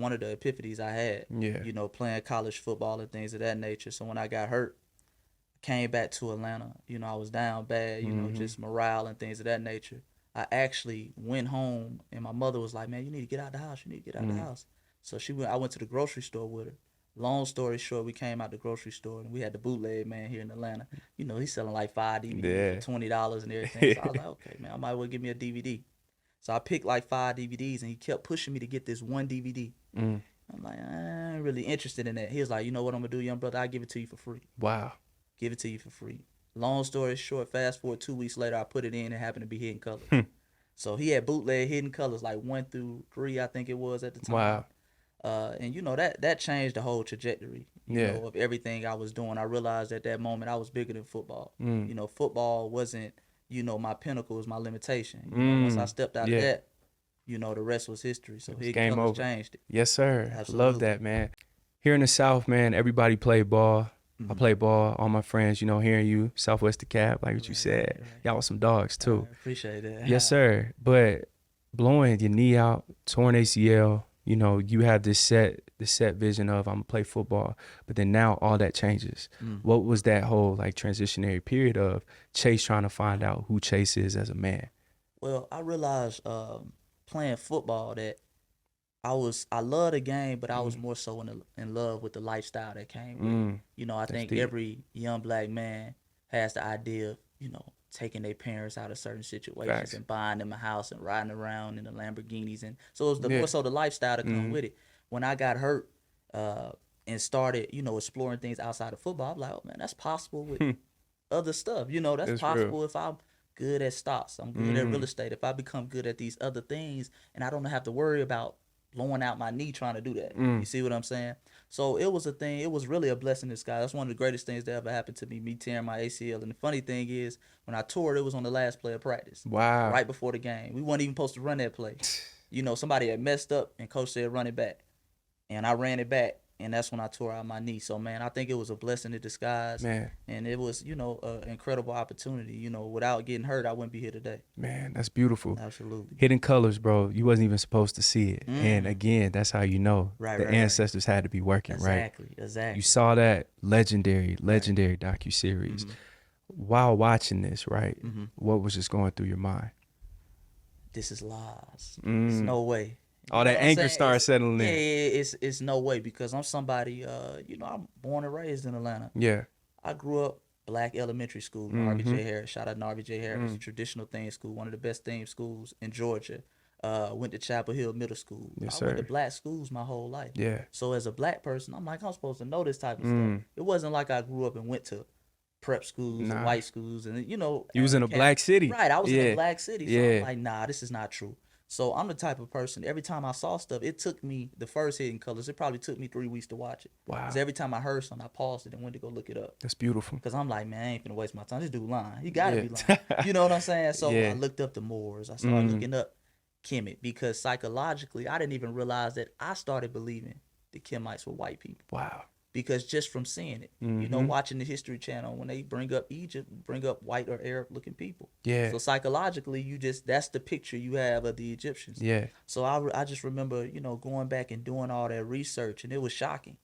one of the epiphanies I had. Yeah. You know, playing college football and things of that nature. So when I got hurt, came back to Atlanta. You know, I was down bad. You know, just morale and things of that nature. I actually went home, and my mother was like, "Man, you need to get out the house. You need to get out the house." So I went to the grocery store with her. Long story short, we came out the grocery store and we had the bootleg man here in Atlanta. You know, he's selling like 5 DVDs for $20 and everything. So I was like, okay, man, I might as well give me a DVD. So I picked like 5 DVDs and he kept pushing me to get this one DVD. I'm like, I ain't really interested in that. He was like, you know what I'm gonna do, young brother? I'll give it to you for free. Wow. Give it to you for free. Long story short, fast forward 2 weeks later, I put it in and it happened to be Hidden Colors. So he had bootleg Hidden Colors like 1 through 3, I think it was at the time. Wow. And you know, that changed the whole trajectory you know, of everything I was doing. I realized at that moment I was bigger than football. You know, football wasn't, you know, my pinnacle, was my limitation. You know, once I stepped out of that, you know, the rest was history. So Hidden Colors changed it. Yes, sir. Absolutely. Love that, man. Here in the South, man, everybody play ball. I play ball. All my friends, you know, hearing you, Southwest DeKalb, like what you said. Y'all was some dogs, too. I appreciate that. Yes, sir. But blowing your knee out, torn ACL, you know, you have this set vision of I'm gonna play football, but then now all that changes. What was that whole like transitionary period of Chase trying to find out who Chase is as a man? Well, I realized playing football that I love the game, but I was more so in love with the lifestyle that came with it. You know, I think every young black man has the idea of, you know, taking their parents out of certain situations and buying them a house and riding around in the Lamborghinis. And so it was the lifestyle that come with it. When I got hurt and started, you know, exploring things outside of football, I'm like, oh, man, that's possible with other stuff. You know, that's possible if I'm good at stocks. I'm good at real estate. If I become good at these other things and I don't have to worry about blowing out my knee trying to do that. You see what I'm saying? So it was a thing. It was really a blessing in disguise. That's one of the greatest things that ever happened to me tearing my ACL. And the funny thing is, when I tore it, it was on the last play of practice. Wow. Right before the game. We weren't even supposed to run that play. You know, somebody had messed up and coach said run it back. And I ran it back. And that's when I tore out my knee. So, man, I think it was a blessing in disguise. Man. And it was, you know, an incredible opportunity. You know, without getting hurt, I wouldn't be here today. Man, that's beautiful. Absolutely. Hidden Colors, bro. You wasn't even supposed to see it. And again, that's how you know the ancestors had to be working, right? Exactly. You saw that legendary docuseries. While watching this, right, what was just going through your mind? This is lies. There's no way. All that anger started settling in. Yeah, it's no way, because I'm somebody, you know, I'm born and raised in Atlanta. Yeah. I grew up black elementary school, RBJ Harris. Shout out to RBJ Harris, traditional theme school, one of the best theme schools in Georgia. Went to Chapel Hill Middle School. Yes, I went to black schools my whole life. Yeah. So as a black person, I'm like, I'm supposed to know this type of stuff. It wasn't like I grew up and went to prep schools and white schools, and you know. You was in a black city. Right, I was in a black city. So I'm like, nah, this is not true. So I'm the type of person, every time I saw stuff, it took me, the first Hidden Colors, it probably took me 3 weeks to watch it. Wow. Because every time I heard something, I paused it and went to go look it up. That's beautiful. Because I'm like, man, I ain't finna waste my time. This dude lying. He gotta be lying. You know what I'm saying? So I looked up the Moors. I started looking up Kemet, because psychologically, I didn't even realize that I started believing the Kemites were white people. Wow. Because just from seeing it, you know, watching the History Channel, when they bring up Egypt, bring up white or Arab looking people. Yeah. So psychologically, that's the picture you have of the Egyptians. Yeah. So I just remember, you know, going back and doing all that research, and it was shocking.